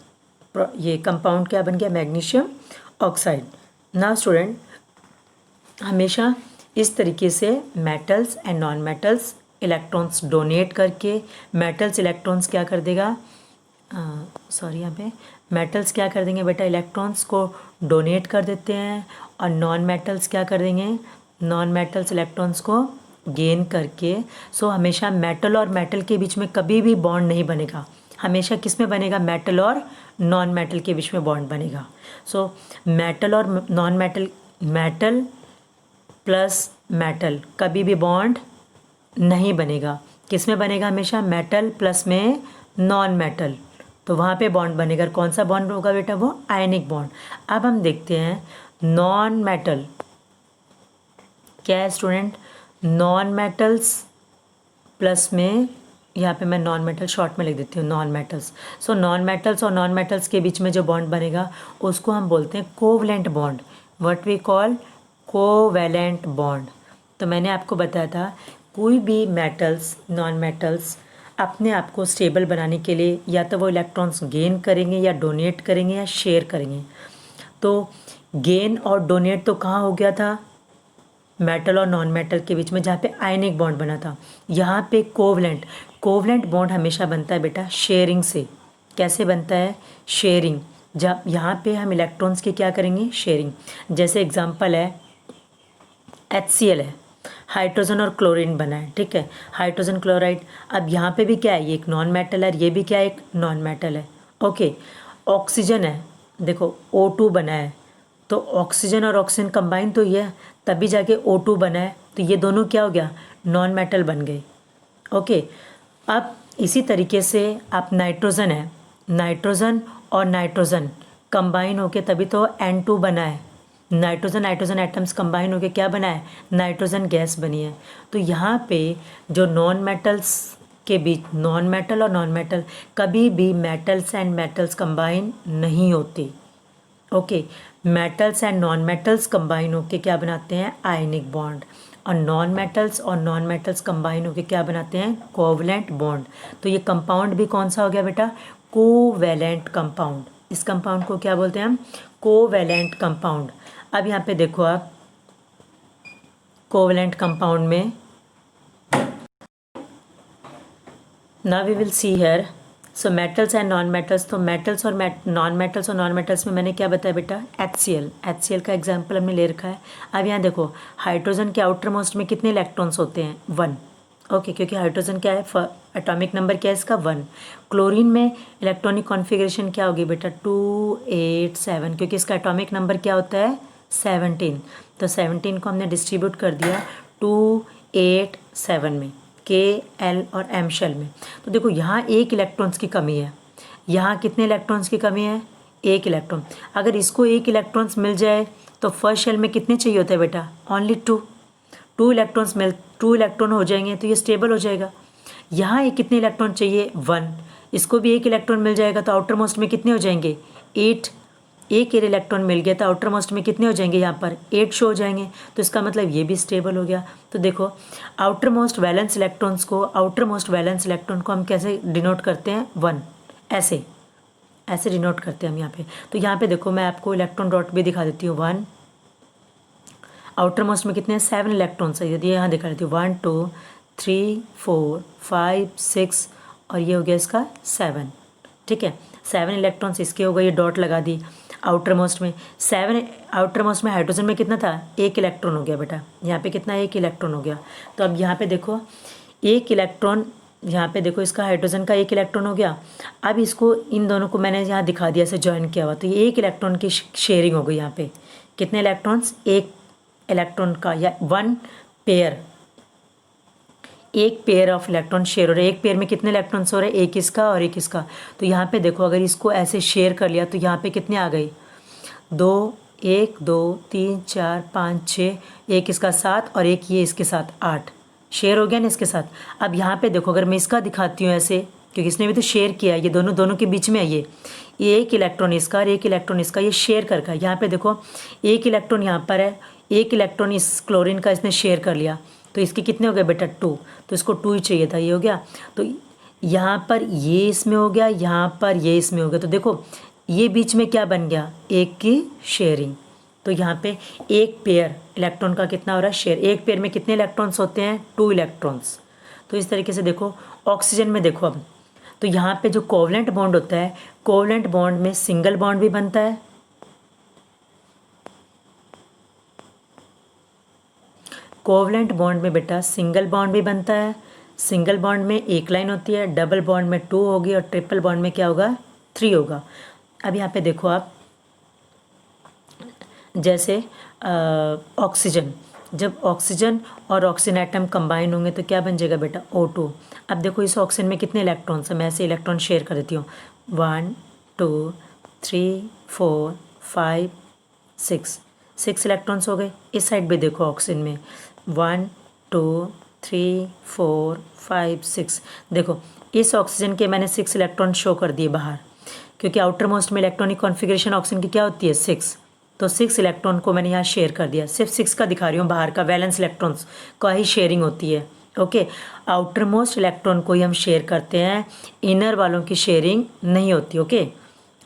ये कंपाउंड क्या बन गया, मैग्नीशियम ऑक्साइड। नाउ स्टूडेंट, हमेशा इस तरीके से metals and non metals electrons donate करके, मेटल्स इलेक्ट्रॉन्स क्या कर देगा, सॉरी यहाँ पे मेटल्स क्या कर देंगे बेटा, इलेक्ट्रॉन्स को डोनेट कर देते हैं, और नॉन मेटल्स क्या कर देंगे, नॉन मेटल्स इलेक्ट्रॉन्स को गेन करके। सो हमेशा मेटल और मेटल के बीच में कभी भी बॉन्ड नहीं बनेगा, हमेशा किस में बनेगा, मेटल और नॉन मेटल के बीच में बॉन्ड बनेगा। सो मेटल और non metal, metal plus metal कभी भी बॉन्ड नहीं बनेगा, किस में बनेगा, हमेशा मेटल प्लस में नॉन मेटल, तो वहाँ पे बॉन्ड बनेगा। कौन सा बॉन्ड होगा बेटा, वो आयनिक बॉन्ड। अब हम देखते हैं नॉन मेटल क्या है स्टूडेंट, नॉन मेटल्स प्लस में, यहाँ पे मैं नॉन मेटल शॉर्ट में लिख देती हूँ, non metals. So non metals और नॉन मेटल्स के बीच में जो बॉन्ड बनेगा उसको हम बोलते हैं covalent bond. What we call, covalent bond. तो मैंने आपको बताया था कोई भी मेटल्स नॉन मेटल्स अपने आप को स्टेबल बनाने के लिए या तो वो इलेक्ट्रॉन्स गेन करेंगे या डोनेट करेंगे या शेयर करेंगे। तो गेन और डोनेट तो कहाँ हो गया था, मेटल और नॉन मेटल के बीच में, जहाँ पे आयनिक बॉन्ड बना था। यहाँ पे कोवलेंट बॉन्ड हमेशा बनता है बेटा शेयरिंग से। कैसे बनता है, शेयरिंग, जब यहाँ पे हम इलेक्ट्रॉन्स की क्या करेंगे, शेयरिंग। जैसे एग्जांपल है HCl है, हाइड्रोजन और क्लोरीन बना है, ठीक है, हाइड्रोजन क्लोराइड। अब यहाँ पे भी क्या है, ये एक नॉन मेटल है, ये भी क्या है, एक नॉन मेटल है। ओके, ऑक्सीजन है, देखो O2 बना है, तो ऑक्सीजन और ऑक्सीजन कंबाइन तो ये है, तभी जाके O2 बना है, तो ये दोनों क्या हो गया, नॉन मेटल बन गए। ओके, अब इसी तरीके से आप नाइट्रोजन है, नाइट्रोजन और नाइट्रोजन कंबाइन होके तभी तो N2 बना है, नाइट्रोजन नाइट्रोजन एटम्स कंबाइन होके क्या बना है, नाइट्रोजन गैस बनी है। तो यहाँ पे जो नॉन मेटल्स के बीच, नॉन मेटल और नॉन मेटल, कभी भी मेटल्स एंड मेटल्स कंबाइन नहीं होते। Okay, metals and non metals combine होके क्या बनाते हैं, आयनिक बॉन्ड, और नॉन मेटल्स कंबाइन होके क्या बनाते हैं, कोवलेंट बॉन्ड। तो ये कंपाउंड भी कौन सा हो गया बेटा, कोवैलेंट कंपाउंड। इस कंपाउंड को क्या बोलते हैं हम, कोवैलेंट कंपाउंड। अब यहाँ पे देखो आप, कोवैलेंट कंपाउंड में now we will see here, so metals and non metals. तो मेटल्स और नॉन मेटल्स में मैंने क्या बताया बेटा, HCl का एग्जांपल हमने ले रखा है। अब यहाँ देखो, हाइड्रोजन के आउटर मोस्ट में कितने इलेक्ट्रॉन्स होते हैं, 1। ओके, क्योंकि हाइड्रोजन क्या है, एटॉमिक नंबर क्या है इसका, 1। क्लोरीन में इलेक्ट्रॉनिक कॉन्फ़िगरेशन क्या होगी बेटा, 287, क्योंकि इसका एटॉमिक नंबर क्या होता है, 17। तो 17 को हमने डिस्ट्रीब्यूट कर दिया 287 में, K, L और M शेल में। तो देखो यहाँ एक इलेक्ट्रॉन्स की कमी है, यहाँ कितने इलेक्ट्रॉन्स की कमी है, एक इलेक्ट्रॉन। अगर इसको एक इलेक्ट्रॉन्स मिल जाए तो फर्स्ट शेल में कितने चाहिए होते हैं बेटा, ओनली 2 इलेक्ट्रॉन हो जाएंगे तो ये स्टेबल हो जाएगा। यहाँ एक कितने इलेक्ट्रॉन चाहिए, 1, इसको भी एक इलेक्ट्रॉन मिल जाएगा तो आउटर मोस्ट में कितने हो जाएंगे, 8। एक इलेक्ट्रॉन मिल गया तो आउटर मोस्ट में कितने हो जाएंगे, यहाँ पर 8 शो हो जाएंगे, तो इसका मतलब ये भी स्टेबल हो गया। तो देखो आउटर मोस्ट वैलेंस इलेक्ट्रॉन को हम कैसे डिनोट करते हैं, 1, ऐसे डिनोट करते हैं हम यहाँ पे। तो यहाँ पे देखो मैं आपको इलेक्ट्रॉन डॉट भी दिखा देती हूँ, 1, आउटर मोस्ट में कितने हैं, 7 इलेक्ट्रॉन्स है, यदि यहाँ दिखा देती हूँ 1 2 3 4 5 6 और ये हो गया इसका 7, ठीक है, 7 इलेक्ट्रॉन्स इसके हो गए, ये डॉट लगा दी। आउटर मोस्ट में हाइड्रोजन में कितना था, 1 इलेक्ट्रॉन हो गया बेटा, यहाँ पे कितना, 1 इलेक्ट्रॉन हो गया। तो अब यहाँ पे देखो 1 इलेक्ट्रॉन, यहाँ पे देखो इसका हाइड्रोजन का 1 इलेक्ट्रॉन हो गया। अब इसको इन दोनों को मैंने यहाँ दिखा दिया, ऐसे ज्वाइन किया हुआ, तो ये 1 इलेक्ट्रॉन की शेयरिंग हो गई। यहाँ पे कितने इलेक्ट्रॉन्स, 1 इलेक्ट्रॉन का, या 1 पेयर, एक पेयर ऑफ इलेक्ट्रॉन शेयर हो रहे हैं। एक पेयर में कितने इलेक्ट्रॉन्स हो रहे हैं, एक इसका और एक इसका। तो यहाँ पे देखो अगर इसको ऐसे शेयर कर लिया तो यहाँ पे कितने आ गए, 2 1 2 3 4 5 6, एक इसका 7 और एक ये इसके साथ 8 शेयर हो गया ना इसके साथ। अब यहाँ पे देखो अगर मैं इसका दिखाती हूँ ऐसे, क्योंकि इसने भी तो शेयर किया है, ये दोनों के बीच में है, ये एक इलेक्ट्रॉन इसका और एक इलेक्ट्रॉन इसका, ये शेयर करके। यहाँ पे देखो एक इलेक्ट्रॉन यहाँ पर है, एक इलेक्ट्रॉन इस क्लोरीन का इसने शेयर कर लिया, तो इसके कितने हो गए बेटा, 2, तो इसको 2 ही चाहिए था, ये हो गया। तो यहाँ पर ये इसमें हो गया, यहाँ पर ये इसमें हो गया, तो देखो ये बीच में क्या बन गया, एक की शेयरिंग। तो यहाँ पे एक पेयर इलेक्ट्रॉन का कितना हो रहा है, शेयर। एक पेयर में कितने इलेक्ट्रॉन्स होते हैं, 2 इलेक्ट्रॉन्स। तो इस तरीके से देखो ऑक्सीजन में देखो अब, तो यहाँ पे जो कोवलेंट बॉन्ड होता है, कोवलेंट बॉन्ड में सिंगल बॉन्ड भी बनता है, कोवलेंट बॉन्ड में बेटा सिंगल बॉन्ड भी बनता है। सिंगल बॉन्ड में एक लाइन होती है, डबल बॉन्ड में 2 होगी और ट्रिपल बॉन्ड में क्या होगा, 3 होगा। अब यहाँ पे देखो आप, जैसे ऑक्सीजन, जब ऑक्सीजन और ऑक्सीजन एटम कंबाइन होंगे तो क्या बन जाएगा बेटा, O2। अब देखो इस ऑक्सीजन में कितने इलेक्ट्रॉन्स हैं, मैं ऐसे इलेक्ट्रॉन शेयर कर देती हूँ, 1 2 3 4 5 6 इलेक्ट्रॉन्स हो गए। इस साइड भी देखो ऑक्सीजन में 1 2 3 4 5 6, देखो इस ऑक्सीजन के मैंने 6 इलेक्ट्रॉन शो कर दिए बाहर, क्योंकि आउटर मोस्ट में इलेक्ट्रॉनिक कॉन्फ़िगरेशन ऑक्सीजन की क्या होती है, 6। तो 6 इलेक्ट्रॉन को मैंने यहाँ शेयर कर दिया, सिर्फ 6 का दिखा रही हूँ, बाहर का वैलेंस इलेक्ट्रॉन्स का ही शेयरिंग होती है। ओके, आउटर मोस्ट इलेक्ट्रॉन को ही हम शेयर करते हैं, इनर वालों की शेयरिंग नहीं होती। ओके,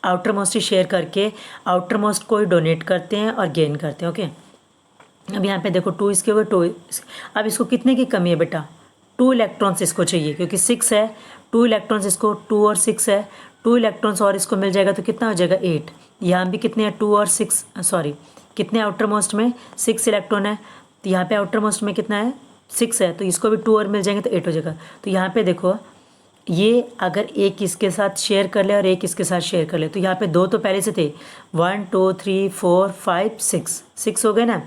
आउटर मोस्ट ही शेयर करके आउटर मोस्ट को ही डोनेट करते हैं और गेन करते हैं। ओके, अब यहाँ पे देखो 2 इसके हुए 2, अब इसको कितने की कमी है बेटा, 2 इलेक्ट्रॉन्स इसको चाहिए क्योंकि 6 है, 2 इलेक्ट्रॉन्स इसको, 2 और 6 है, 2 इलेक्ट्रॉन्स और इसको मिल जाएगा तो कितना हो जाएगा 8। यहाँ भी कितने हैं 2 और 6, सॉरी कितने आउटर मोस्ट में 6 इलेक्ट्रॉन है, तो यहाँ पे आउटर मोस्ट में कितना है 6 है, तो इसको भी 2 और मिल जाएंगे तो 8 हो जाएगा। तो यहाँ पे देखो ये अगर एक इसके साथ शेयर कर ले और एक इसके साथ शेयर कर ले तो यहाँ पे 2 तो पहले से थे, 1 2 3 4 5 6, 6 हो गए ना,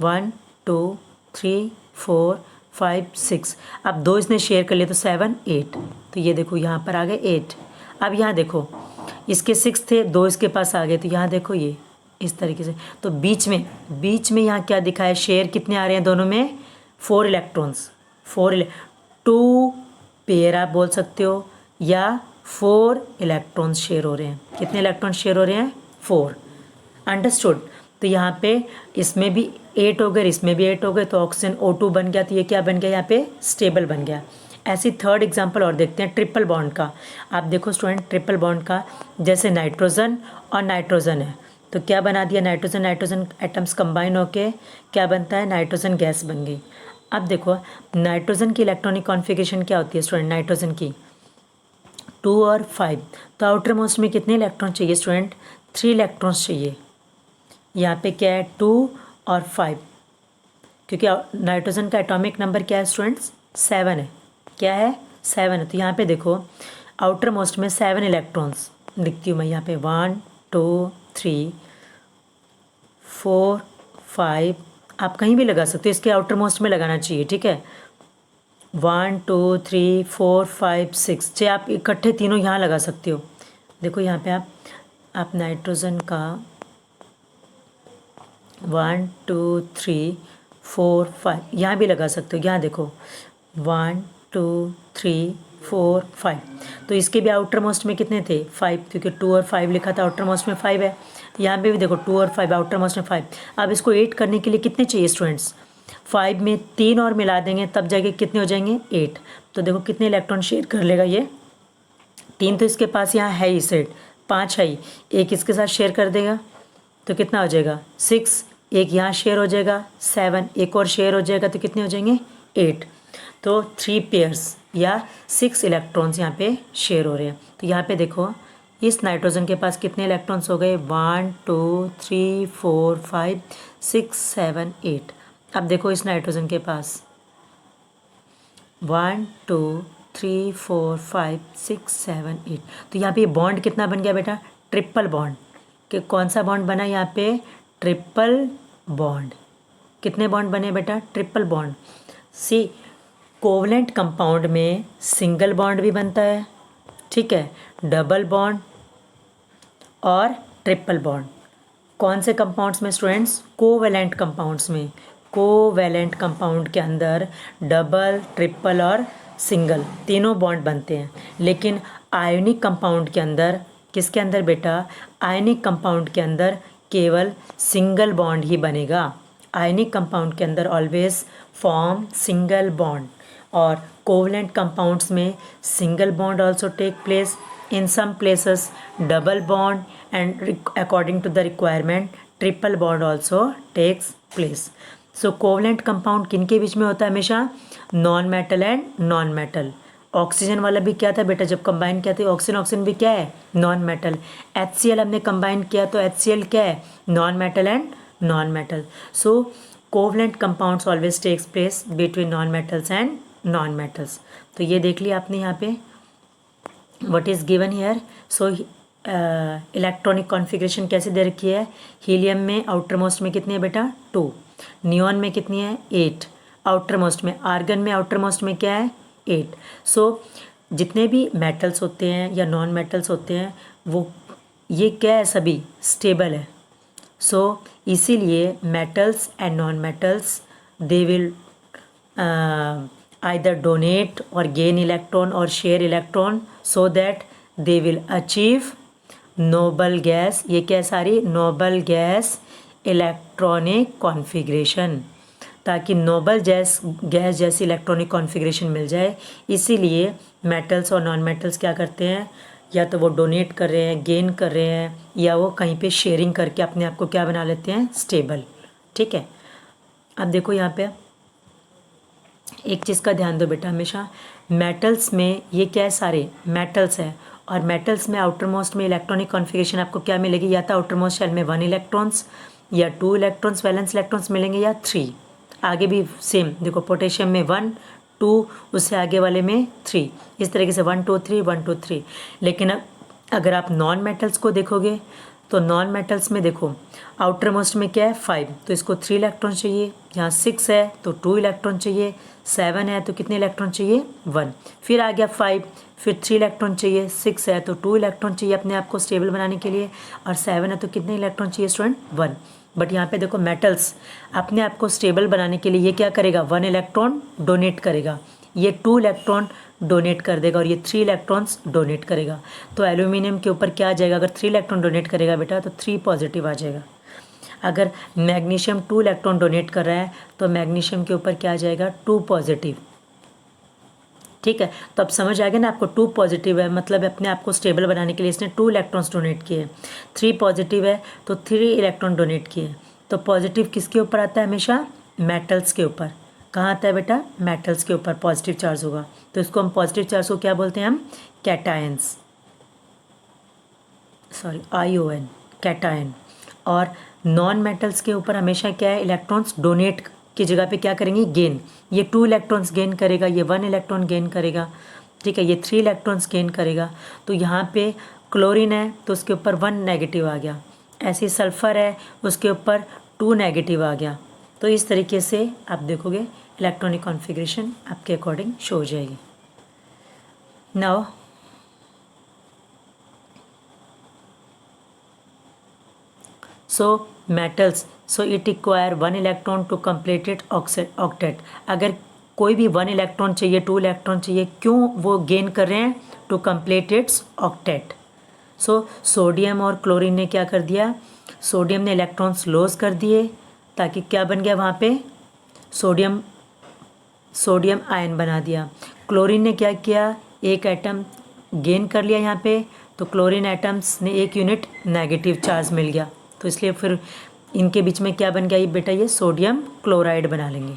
1 2 3 4 5 6, अब 2 इसने शेयर कर लिया तो 7 8, तो ये देखो यहाँ पर आ गए 8। अब यहाँ देखो इसके 6 थे, 2 इसके पास आ गए, तो यहाँ देखो ये इस तरीके से, तो बीच में यहाँ क्या दिखा है, शेयर कितने आ रहे हैं दोनों में 4 इलेक्ट्रॉन्स, 2 पेयर आप बोल सकते हो या 4 इलेक्ट्रॉन्स शेयर हो रहे हैं। कितने इलेक्ट्रॉन शेयर हो रहे हैं 4, अंडरस्टूड। तो यहाँ पे इसमें भी 8 हो गए, इसमें भी 8 हो गए, तो ऑक्सीजन O2 बन गया, तो ये क्या बन गया यहाँ पे स्टेबल बन गया। ऐसी थर्ड एग्जांपल और देखते हैं ट्रिपल बॉन्ड का। आप देखो स्टूडेंट ट्रिपल बॉन्ड का, जैसे नाइट्रोजन और नाइट्रोजन है तो क्या बना दिया, नाइट्रोजन नाइट्रोजन एटम्स कंबाइन होके क्या बनता है, नाइट्रोजन गैस बन गई। अब देखो नाइट्रोजन की इलेक्ट्रॉनिक कॉन्फ़िगरेशन क्या होती है स्टूडेंट, नाइट्रोजन की 2 और 5, तो आउटर मोस्ट में कितने इलेक्ट्रॉन चाहिए स्टूडेंट, 3 इलेक्ट्रॉन्स चाहिए। यहाँ पे क्या है 2 और 5, क्योंकि नाइट्रोजन का एटॉमिक नंबर क्या है स्टूडेंट्स 7 है, क्या है 7 है। तो यहाँ पे देखो आउटर मोस्ट में 7 इलेक्ट्रॉन्स लिखती हूँ मैं यहाँ पे, 1 2 3 4 5, आप कहीं भी लगा सकते हो, इसके आउटर मोस्ट में लगाना चाहिए, ठीक है। 1 2 3 4 5 6, चाहे आप इकट्ठे तीनों यहाँ लगा सकते हो। देखो यहाँ पे आप नाइट्रोजन का 1 2 3 4 5 यहाँ भी लगा सकते हो। यहाँ देखो 1 2 3 4 5, तो इसके भी आउटर मोस्ट में कितने थे 5, क्योंकि 2 और 5 लिखा था, आउटर मोस्ट में 5 है। यहाँ पे भी देखो 2 और 5, आउटर मोस्ट में 5। अब इसको 8 करने के लिए कितने चाहिए स्टूडेंट्स, 5 में 3 और मिला देंगे तब जाके कितने हो जाएंगे 8। तो देखो कितने इलेक्ट्रॉन शेयर कर लेगा ये, 3 तो इसके पास यहाँ है ही सेट, 5 है ही, एक इसके साथ शेयर कर देगा तो कितना हो जाएगा 6, एक यहाँ शेयर हो जाएगा 7, एक और शेयर हो जाएगा तो कितने हो जाएंगे 8। तो 3 पेयर्स या 6 इलेक्ट्रॉन्स यहाँ पे शेयर हो रहे हैं। तो यहाँ पे देखो इस नाइट्रोजन के पास कितने इलेक्ट्रॉन्स हो गए, 1 2 3 4 5 6 7 8। अब देखो इस नाइट्रोजन के पास 1 2 3 4 5 6 7 8, तो यहाँ पे बॉन्ड कितना बन गया बेटा, ट्रिपल बॉन्ड। कि कौन सा बॉन्ड बना यहाँ पे, ट्रिपल बॉन्ड। कितने बॉन्ड बने बेटा, ट्रिपल बॉन्ड। सी कोवलेंट कंपाउंड में सिंगल बॉन्ड भी बनता है, ठीक है, डबल बॉन्ड और ट्रिपल बॉन्ड। कौन से कंपाउंड्स में स्टूडेंट्स, कोवैलेंट कंपाउंड्स में। कोवैलेंट कंपाउंड के अंदर डबल ट्रिपल और सिंगल तीनों बॉन्ड बनते हैं, लेकिन आयोनिक कंपाउंड के अंदर, किसके अंदर बेटा, आयोनिक कंपाउंड के अंदर केवल सिंगल बॉन्ड ही बनेगा। आयोनिक कंपाउंड के अंदर ऑलवेज फॉर्म सिंगल बॉन्ड, और कोवलेंट कंपाउंड्स में single bond also take place, in some places double bond, and according to the requirement triple bond also takes place. So covalent compound किन के बीच में होता है हमेशा, non metal and non metal. Oxygen वाला भी क्या था बेटा, जब कंबाइन किया था ऑक्सीजन भी क्या है, नॉन मेटल। HCl हमने कंबाइन किया तो HCl क्या है, non metal and non metal. So covalent compounds always takes place between non metals and non metals. तो ये देख लिया आपने यहाँ पे what is given here. So electronic configuration कैसे दे रखी है, हीलियम में आउटर मोस्ट में कितनी है बेटा 2, नियॉन में कितनी है 8, आउटर मोस्ट में, आर्गन में आउटर मोस्ट में क्या है 8। सो जितने भी मेटल्स होते हैं या नॉन मेटल्स होते हैं वो ये क्या है, सभी स्टेबल है। सो इसीलिए metals and non metals they will either donate or gain electron or share electron so that they will achieve noble gas, ये क्या सारी noble gas electronic configuration, ताकि नोबल गैस जैसी इलेक्ट्रॉनिक कॉन्फ़िगरेशन मिल जाए। इसीलिए मेटल्स और नॉन मेटल्स क्या करते हैं, या तो वो डोनेट कर रहे हैं, गेन कर रहे हैं, या वो कहीं पे शेयरिंग करके अपने आप को क्या बना लेते हैं, स्टेबल। ठीक है, अब देखो यहाँ पे एक चीज़ का ध्यान दो बेटा हमेशा, मेटल्स में ये क्या है, सारे मेटल्स है, और मेटल्स में आउटर मोस्ट में इलेक्ट्रॉनिक कॉन्फ़िगरेशन आपको क्या मिलेगी, या तो आउटर मोस्ट शेल में 1 इलेक्ट्रॉन्स या 2 इलेक्ट्रॉन्स वैलेंस इलेक्ट्रॉन्स मिलेंगे, या 3। आगे भी सेम देखो, पोटेशियम में 1 2, उससे आगे वाले में 3, इस तरीके से 1 2 3 1 2 3। लेकिन अब अगर आप नॉन मेटल्स को देखोगे तो नॉन मेटल्स में देखो, आउटर मोस्ट में क्या है 5, तो इसको 3 इलेक्ट्रॉन चाहिए, यहाँ 6 है तो 2 इलेक्ट्रॉन चाहिए, 7 है तो कितने इलेक्ट्रॉन चाहिए 1, फिर आ गया 5, फिर 3 इलेक्ट्रॉन चाहिए, 6 है तो 2 इलेक्ट्रॉन चाहिए अपने आप को स्टेबल बनाने के लिए, और 7 है तो कितने इलेक्ट्रॉन चाहिए स्टूडेंट 1। बट यहाँ पे देखो मेटल्स अपने आप को स्टेबल बनाने के लिए ये क्या करेगा, 1 इलेक्ट्रॉन डोनेट करेगा, ये 2 इलेक्ट्रॉन डोनेट कर देगा, और ये 3 इलेक्ट्रॉन्स डोनेट करेगा। तो एल्यूमिनियम के ऊपर क्या आ जाएगा, अगर 3 इलेक्ट्रॉन डोनेट करेगा बेटा तो 3 पॉजिटिव आ जाएगा। अगर मैग्नीशियम 2 इलेक्ट्रॉन डोनेट कर रहा है तो मैग्नीशियम के ऊपर क्या आ जाएगा, 2 पॉजिटिव। ठीक है, तो अब समझ आ गया ना आपको, 2 पॉजिटिव है मतलब अपने आप को स्टेबल बनाने के लिए इसने 2 इलेक्ट्रॉन्स डोनेट किए, 3 पॉजिटिव है तो 3 इलेक्ट्रॉन डोनेट किए। तो पॉजिटिव किसके ऊपर आता है, हमेशा मेटल्स के ऊपर। कहाँ आता है बेटा, मेटल्स के ऊपर पॉजिटिव चार्ज होगा, तो इसको हम पॉजिटिव चार्ज को क्या बोलते हैं, हम कैटायंस, सॉरी ION, कैटायन। और नॉन मेटल्स के ऊपर हमेशा क्या है, इलेक्ट्रॉन्स डोनेट की जगह पे क्या करेंगे, गेन। ये 2 इलेक्ट्रॉन्स गेन करेगा, ये 1 इलेक्ट्रॉन गेन करेगा, ठीक है, ये 3 इलेक्ट्रॉन्स गेन करेगा। तो यहाँ पे क्लोरीन है तो उसके ऊपर 1 नेगेटिव आ गया, ऐसे सल्फ़र है उसके ऊपर 2 नेगेटिव आ गया। तो इस तरीके से आप देखोगे इलेक्ट्रॉनिक कॉन्फ़िगरेशन आपके अकॉर्डिंग शो हो जाएगी। Now so metals, so it require 1 electron to complete it octet। अगर कोई भी 1 इलेक्ट्रॉन चाहिए, 2 इलेक्ट्रॉन चाहिए, क्यों वो गेन कर रहे हैं, to complete its octet. So sodium और क्लोरीन ने क्या कर दिया, सोडियम ने इलेक्ट्रॉन्स लॉस कर दिए, ताकि क्या बन गया वहाँ पे, सोडियम आयन बना दिया। क्लोरीन ने क्या किया, एक एटम गेन कर लिया यहाँ पे, तो क्लोरीन एटम्स ने 1 यूनिट नेगेटिव चार्ज मिल गया, तो इसलिए फिर इनके बीच में क्या बन गया, ये बेटा ये सोडियम क्लोराइड बना लेंगे।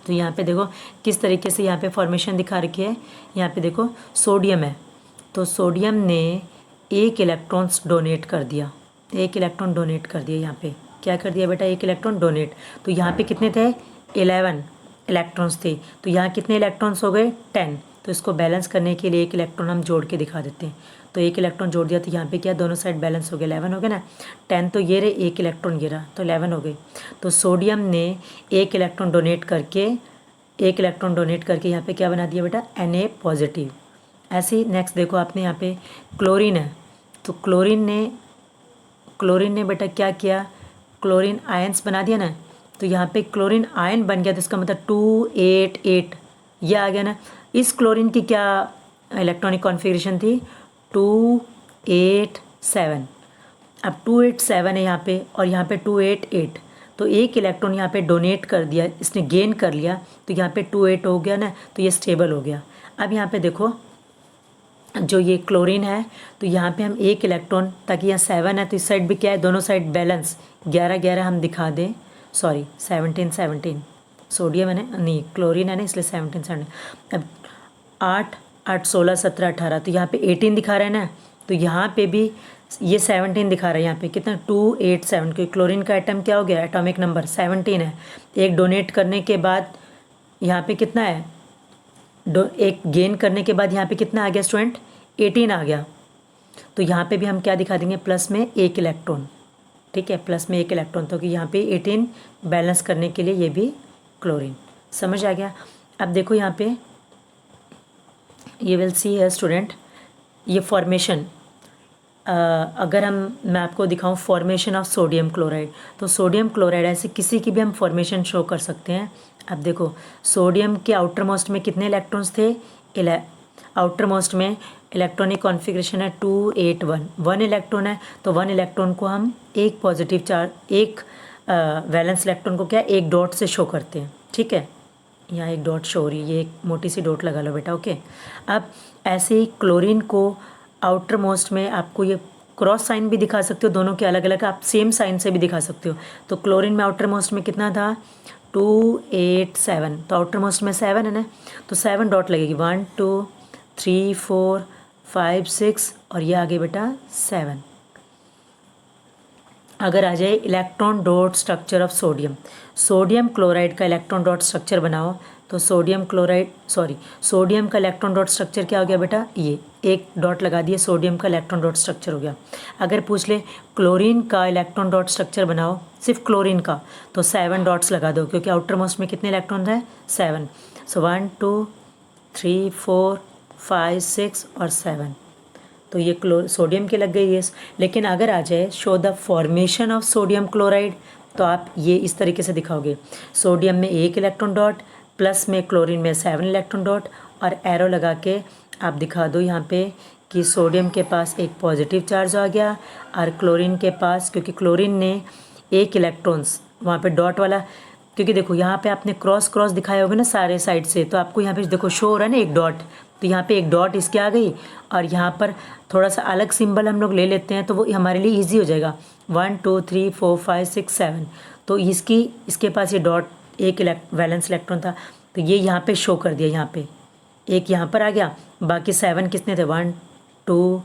तो यहाँ पे देखो किस तरीके से यहाँ पे फॉर्मेशन दिखा रखी है। यहाँ पे देखो सोडियम है, तो सोडियम ने 1 इलेक्ट्रॉन्स डोनेट कर दिया, 1 इलेक्ट्रॉन डोनेट कर दिया। यहाँ पे क्या कर दिया बेटा, 1 इलेक्ट्रॉन डोनेट। तो यहाँ पे कितने थे, 11 इलेक्ट्रॉन्स थे, तो यहाँ कितने इलेक्ट्रॉन्स हो गए, 10। तो इसको बैलेंस करने के लिए 1 इलेक्ट्रॉन हम जोड़ के दिखा देते हैं। तो 1 इलेक्ट्रॉन जोड़ दिया तो यहाँ पे क्या, दोनों साइड बैलेंस हो गया, 11 हो गया ना। 10 तो ये रहे, 1 इलेक्ट्रॉन ये रहा, तो 11 हो गई। तो सोडियम ने 1 इलेक्ट्रॉन डोनेट करके, 1 इलेक्ट्रॉन डोनेट करके यहाँ पे क्या बना दिया बेटा, Na पॉजिटिव। ऐसे ही नेक्स्ट देखो आपने यहाँ पे क्लोरीन है, तो क्लोरीन ने बेटा क्या किया, क्लोरीन आयंस बना दिया ना। तो यहाँ पे क्लोरीन आयन बन गया, तो इसका मतलब 288 ये आ गया ना। इस क्लोरीन की क्या इलेक्ट्रॉनिक कॉन्फ़िगरेशन थी, 287। अब 287 है यहाँ पे, और यहाँ पे 288, तो 1 इलेक्ट्रॉन यहाँ पे डोनेट कर दिया, इसने गेन कर लिया, तो यहाँ पे 28 हो गया ना, तो ये स्टेबल हो गया। अब यहाँ पे देखो जो ये क्लोरीन है, तो यहाँ पे हम 1 इलेक्ट्रॉन, ताकि यहाँ 7 है तो इस साइड भी क्या है, दोनों साइड बैलेंस 11 हम दिखा दें, सॉरी 17 सोडियम है ना, नहीं क्लोरीन है ना, इसलिए 17। अब 8 8 16 17 18, तो यहाँ पे 18 दिखा रहा है ना, तो यहाँ पे भी ये 17 दिखा रहा है। यहाँ पे कितना, 287, क्योंकि क्लोरीन का एटम क्या हो गया, एटॉमिक नंबर 17 है। एक डोनेट करने के बाद यहाँ पे कितना है, एक गेन करने के बाद यहाँ पे कितना आ गया स्टूडेंट, 18 आ गया। तो यहाँ पे भी हम क्या दिखा देंगे, प्लस में 1 इलेक्ट्रॉन, ठीक है, प्लस में 1 इलेक्ट्रॉन, तो कि यहाँ पे 18 बैलेंस करने के लिए ये भी क्लोरीन। समझ आ गया। अब देखो यहाँ पे ये विल सी है स्टूडेंट, ये फॉर्मेशन, अगर मैं आपको दिखाऊं फॉर्मेशन ऑफ सोडियम क्लोराइड, तो सोडियम क्लोराइड ऐसे किसी की भी हम फॉर्मेशन शो कर सकते हैं। अब देखो सोडियम के आउटर मोस्ट में कितने इलेक्ट्रॉन्स थे, आउटर मोस्ट में इलेक्ट्रॉनिक कॉन्फ़िगरेशन है 281, 1 इलेक्ट्रॉन है, तो 1 इलेक्ट्रॉन को हम एक पॉजिटिव चार्ज, एक वैलेंस इलेक्ट्रॉन को क्या, एक डॉट से शो करते हैं, ठीक है। यहाँ एक डॉट शो हो रही है, ये एक मोटी सी डॉट लगा लो बेटा, ओके। अब ऐसे ही क्लोरीन को आउटर मोस्ट में आपको ये क्रॉस साइन भी दिखा सकते हो, दोनों के अलग अलग आप सेम साइन से भी दिखा सकते हो। तो क्लोरीन में आउटर मोस्ट में कितना था 2 8 7, तो आउटर मोस्ट में 7 है ना, तो 7 डॉट लगेगी 1 2 3 4 5 6 और ये आगे बेटा 7। अगर आ जाए electron dot structure of sodium, sodium chloride का इलेक्ट्रॉन डॉट स्ट्रक्चर बनाओ, तो सोडियम का इलेक्ट्रॉन डॉट स्ट्रक्चर क्या हो गया बेटा, ये एक डॉट लगा दिए, सोडियम का इलेक्ट्रॉन डॉट स्ट्रक्चर हो गया। अगर पूछ ले क्लोरीन का इलेक्ट्रॉन डॉट स्ट्रक्चर बनाओ, सिर्फ क्लोरीन का, तो 7 डॉट्स लगा दो, क्योंकि आउटर मोस्ट में कितने इलेक्ट्रॉन है 7। सो 1 2 3 4 5 6 और 7, तो ये सोडियम की लग गई है। लेकिन अगर आ जाए show the formation of sodium chloride, तो आप ये इस तरीके से दिखाओगे, सोडियम में 1 इलेक्ट्रॉन डॉट, प्लस में क्लोरीन में 7 इलेक्ट्रॉन डॉट, और एरो लगा के आप दिखा दो यहाँ पे कि सोडियम के पास एक पॉजिटिव चार्ज आ गया और क्लोरीन के पास, क्योंकि क्लोरीन ने 1 इलेक्ट्रॉन्स वहाँ पे डॉट वाला, क्योंकि देखो यहाँ पे आपने क्रॉस क्रॉस दिखाए होगे ना सारे साइड से, तो आपको यहाँ पे देखो शो हो रहा है ना एक डॉट, तो यहाँ पे एक डॉट इसके आ गई, और यहाँ पर थोड़ा सा अलग सिंबल हम लोग ले लेते हैं तो वो हमारे लिए इजी हो जाएगा। 1 2 3 4 5 6 7, तो इसके पास ये डॉट एक वैलेंस इलेक्ट्रॉन था, तो ये यहाँ पे शो कर दिया, यहाँ पे एक यहाँ पर आ गया, बाकी 7 कितने थे 1 2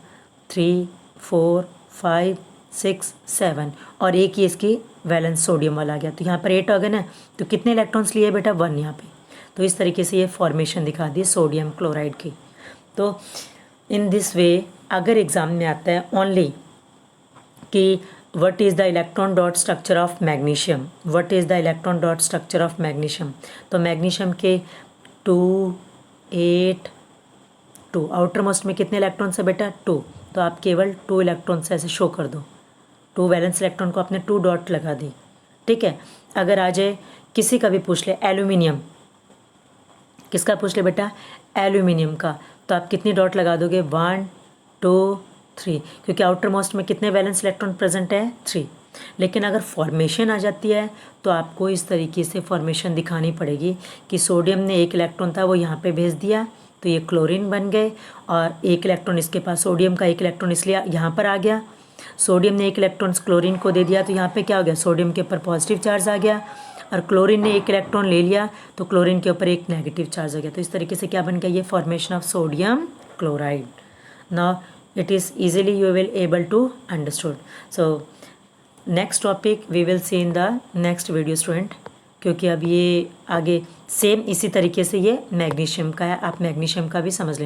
3 4 5 6 7, और एक ही इसकी वैलेंस सोडियम वाला आ गया, तो यहाँ पर 8 आ गए ना, तो कितने इलेक्ट्रॉन्स लिए बेटा 1 यहाँ पे। तो इस तरीके से ये फॉर्मेशन दिखा दी सोडियम क्लोराइड की। तो इन दिस वे अगर एग्ज़ाम में आता है ओनली कि what is the electron dot structure of magnesium, what is the electron dot structure of magnesium, तो मैग्नीशियम के 2 8 2 आउटर मोस्ट में कितने इलेक्ट्रॉन्स है बेटा 2, तो आप केवल 2 इलेक्ट्रॉन्स ऐसे शो कर दो, 2 वैलेंस इलेक्ट्रॉन को आपने 2 डॉट लगा दी, ठीक है। अगर आ जाए किसी का भी पूछ ले एल्यूमिनियम, किसका पूछ ले बेटा एल्यूमिनियम का, तो आप कितनी डॉट लगा दोगे 1 2 3, क्योंकि आउटर मोस्ट में कितने वैलेंस इलेक्ट्रॉन प्रेजेंट है 3। लेकिन अगर फॉर्मेशन आ जाती है तो आपको इस तरीके से फॉर्मेशन दिखानी पड़ेगी कि सोडियम ने 1 इलेक्ट्रॉन था वो यहाँ पे भेज दिया, तो ये क्लोरीन बन गए, और 1 इलेक्ट्रॉन इसके पास, सोडियम का 1 इलेक्ट्रॉन इसलिए यहाँ पर आ गया, सोडियम ने 1 इलेक्ट्रॉन क्लोरीन को दे दिया, तो यहाँ पे क्या हो गया सोडियम के ऊपर पॉजिटिव चार्ज आ गया, और क्लोरीन ने 1 इलेक्ट्रॉन ले लिया तो क्लोरीन के ऊपर एक नेगेटिव चार्ज आ गया। तो इस तरीके से क्या बन गया ये formation of sodium chloride. Now it is easily you will able to understood. So next topic we will see in the next video student, क्योंकि अब ये आगे सेम इसी तरीके से ये मैग्नीशियम का है, आप मैग्नीशियम का भी समझ लें।